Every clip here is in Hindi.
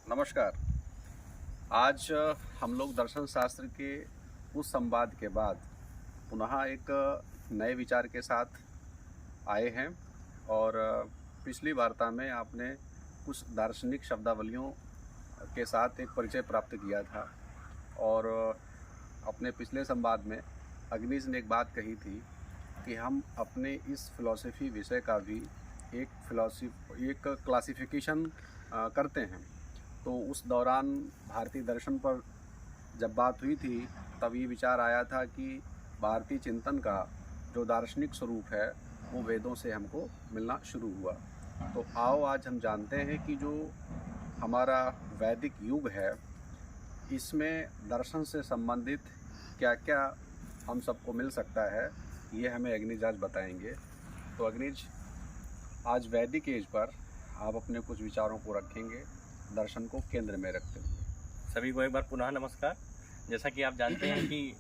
नमस्कार। आज हम लोग दर्शन शास्त्र के उस संवाद के बाद पुनः एक नए विचार के साथ आए हैं और पिछली वार्ता में आपने कुछ दार्शनिक शब्दावलियों के साथ एक परिचय प्राप्त किया था और अपने पिछले संवाद में अग्निज ने एक बात कही थी कि हम अपने इस फिलॉसफी विषय का भी एक क्लासिफिकेशन करते हैं। तो उस दौरान भारतीय दर्शन पर जब बात हुई थी तब ये विचार आया था कि भारतीय चिंतन का जो दार्शनिक स्वरूप है वो वेदों से हमको मिलना शुरू हुआ। तो आओ आज हम जानते हैं कि जो हमारा वैदिक युग है इसमें दर्शन से संबंधित क्या क्या हम सबको मिल सकता है, ये हमें अग्निज आज बताएंगे। तो अग्निज, आज वैदिक एज पर आप अपने कुछ विचारों को रखेंगे दर्शन को केंद्र में रखते हुए। सभी को एक बार पुनः नमस्कार। जैसा कि आप जानते हैं कि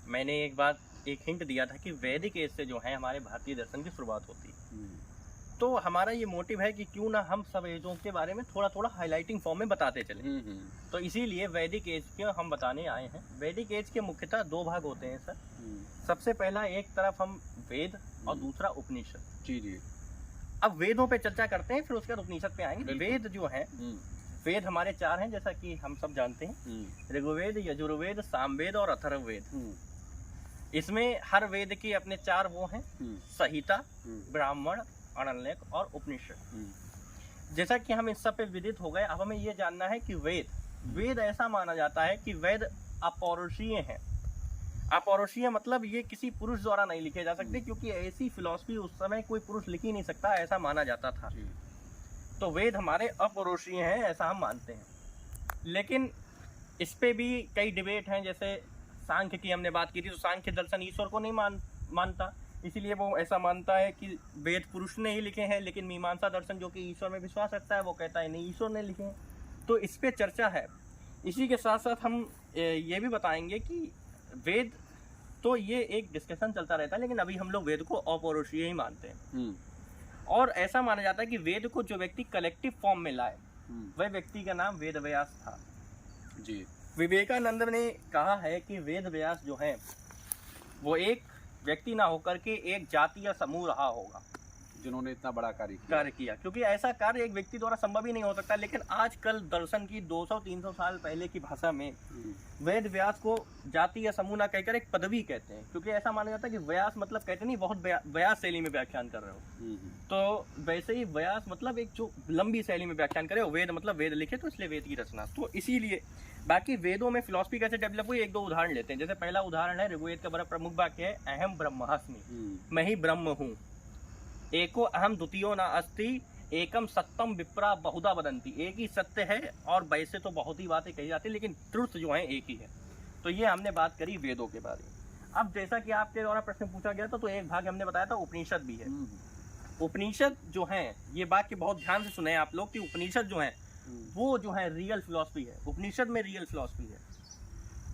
मैंने एक हिंट दिया था कि वैदिक एज से जो है हमारे भारतीय दर्शन की शुरुआत होती है। तो हमारा ये मोटिव है कि क्यों ना हम सब एजों के बारे में थोड़ा थोड़ा हाईलाइटिंग फॉर्म में बताते चलें। तो इसीलिए वैदिक एज के हम बताने आए हैं। वैदिक एज के मुख्यतः दो भाग होते हैं सर। सबसे पहला एक तरफ हम वेद और दूसरा उपनिषद। जी। अब वेदों पे चर्चा करते हैं, फिर उसके बाद उपनिषद पे आएंगे। वेद जो है, वेद हमारे चार हैं जैसा कि हम सब जानते हैं। ऋग्वेद, यजुर्वेद, सामवेद और अथर्ववेद। इसमें हर वेद के अपने चार वो हैं, संहिता, ब्राह्मण, आरण्यक और उपनिषद। जैसा कि हम इस सब पे विदित हो गए, अब हमें ये जानना है कि वेद ऐसा माना जाता है कि वेद अपौरुषीय हैं। अपौरुषीय मतलब ये किसी पुरुष द्वारा नहीं लिखे जा सकते, क्योंकि ऐसी फिलॉसफी उस समय कोई पुरुष लिख ही नहीं सकता, ऐसा माना जाता था। तो वेद हमारे अपौरुषीय हैं, ऐसा हम मानते हैं। लेकिन इस पे भी कई डिबेट हैं। जैसे सांख्य की हमने बात की थी, तो सांख्य दर्शन ईश्वर को नहीं मानता, इसीलिए वो ऐसा मानता है कि वेद पुरुष ने ही लिखे हैं। लेकिन मीमांसा दर्शन जो कि ईश्वर में विश्वास रखता है, वो कहता है नहीं, ईश्वर ने लिखे हैं। तो इस पे चर्चा है। इसी के साथ साथ हम ये भी बताएंगे कि वेद, तो ये एक डिस्कशन चलता रहता है, लेकिन अभी हम लोग वेद को अपौरुषीय ही मानते हैं। और ऐसा माना जाता है कि वेद को जो व्यक्ति कलेक्टिव फॉर्म में लाए, वह व्यक्ति का नाम वेद व्यास था। जी। विवेकानंद ने कहा है कि वेद व्यास जो है वो एक व्यक्ति ना होकर के एक जाति या समूह रहा होगा जिन्होंने इतना बड़ा कार्य किया, क्योंकि ऐसा कार्य एक व्यक्ति द्वारा संभव ही नहीं हो सकता। लेकिन आजकल दर्शन की 200-300 साल पहले की भाषा में वेद व्यास को जाति या समूह ना कहकर एक पदवी कहते हैं, क्योंकि ऐसा माना जाता है कि व्यास मतलब कहते नहीं बहुत व्यास शैली में व्याख्यान कर रहे हो। तो वैसे ही व्यास मतलब एक जो लंबी शैली में व्याख्यान करे, वेद मतलब वेद लिखे, तो इसलिए वेद की रचना। तो इसीलिए बाकी वेदों में फिलॉसफी कैसे डेवलप हुई, एक दो उदाहरण लेते हैं। जैसे पहला उदाहरण है ऋग्वेद का बड़ा प्रमुख वाक्य है, अहम ब्रह्मास्मि, मैं ही ब्रह्म हूँ। एको अहम द्वितीयो न अस्ति, एकम सत्यम विप्रा बहुधा वदंती। एक ही सत्य है और वैसे तो बहुत ही बातें कही जाती है, लेकिन ट्रुथ जो है एक ही है। तो ये हमने बात करी वेदों के बारे में। अब जैसा कि आपके द्वारा प्रश्न पूछा गया था, तो एक भाग हमने बताया था उपनिषद भी है। उपनिषद जो है, ये बात के बहुत ध्यान से सुने आप लोग कि उपनिषद जो है वो जो है रियल फिलॉसफी है। उपनिषद में रियल फिलॉसफी है।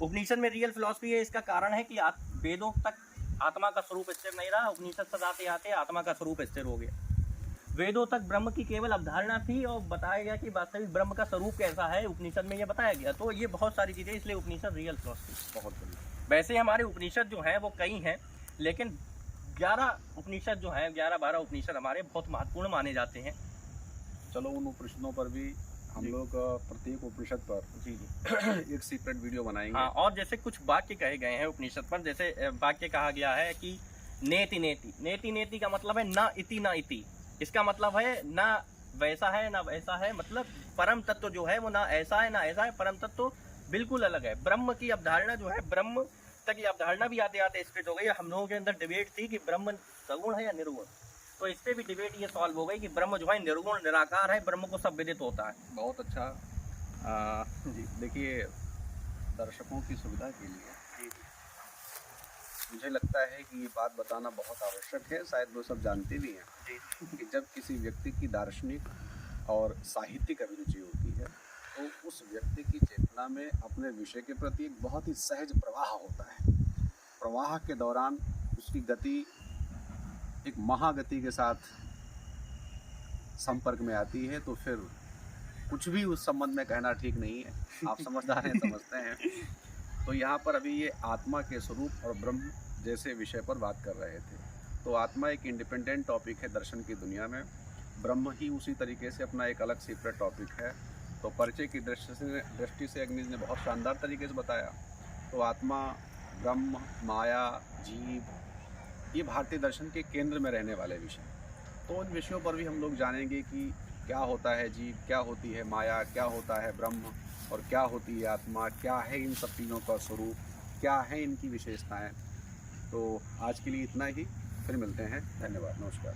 उपनिषद में रियल फिलॉसफी है। इसका कारण है कि वेदों तक आत्मा का स्वरूप स्थिर नहीं रहा, उपनिषद सदाते आते आत्मा का स्वरूप स्थिर हो गया। वेदों तक ब्रह्म की केवल अवधारणा थी और बताया गया कि वास्तविक ब्रह्म का स्वरूप कैसा है, उपनिषद में ये बताया गया। तो ये बहुत सारी चीजें, इसलिए उपनिषद रियल फिलॉसफी बहुत बड़ी। वैसे हमारे उपनिषद जो है वो कई हैं, लेकिन 11 उपनिषद जो है, 11-12 उपनिषद हमारे बहुत महत्वपूर्ण माने जाते हैं। चलो उन उपनिषदों पर भी हम लोग प्रत्येक उपनिषद पर एक सेपरेट वीडियो बनाएंगे। हाँ, और जैसे कुछ वाक्य कहे गए हैं उपनिषद पर, जैसे वाक्य कहा गया है कि नेति नेति। नेति नेति का मतलब है ना इति ना इति। इसका मतलब है ना वैसा है ना वैसा है, मतलब परम तत्व जो है वो ना ऐसा है ना ऐसा है, परम तत्व बिल्कुल अलग है। ब्रह्म की अवधारणा जो है, ब्रह्म तक की अवधारणा भी आते आते स्प्लिट हो गई। हम लोगों के अंदर डिबेट थी कि ब्रह्म सगुण है या निर्गुण, तो इस पे भी डिबेट ये सॉल्व हो गई कि ब्रह्म जो है निर्गुण निराकार है, ब्रह्म को सब विदित होता है। बहुत अच्छा। देखिए, दर्शकों की सुविधा के लिए मुझे लगता है कि ये बात बताना बहुत आवश्यक है, शायद वो सब जानते भी हैं कि जब किसी व्यक्ति की दार्शनिक और साहित्यिक अभिरुचि होती है तो उस व्यक्ति की चेतना में अपने विषय के प्रति एक बहुत ही सहज प्रवाह होता है। प्रवाह के दौरान उसकी गति एक महागति के साथ संपर्क में आती है, तो फिर कुछ भी उस संबंध में कहना ठीक नहीं है, आप समझदार हैं, समझते हैं। तो यहाँ पर अभी ये आत्मा के स्वरूप और ब्रह्म जैसे विषय पर बात कर रहे थे। तो आत्मा एक इंडिपेंडेंट टॉपिक है दर्शन की दुनिया में, ब्रह्म ही उसी तरीके से अपना एक अलग सेपरेट टॉपिक है। तो परिचय की दृष्टि से अग्निज ने बहुत शानदार तरीके से बताया। तो आत्मा, ब्रह्म, माया, जीव, ये भारतीय दर्शन के केंद्र में रहने वाले विषय। तो उन विषयों पर भी हम लोग जानेंगे कि क्या होता है जीव, क्या होती है माया, क्या होता है ब्रह्म और क्या होती है आत्मा, क्या है इन सब चीज़ों का स्वरूप, क्या है इनकी विशेषताएं। तो आज के लिए इतना ही, फिर मिलते हैं। धन्यवाद, नमस्कार।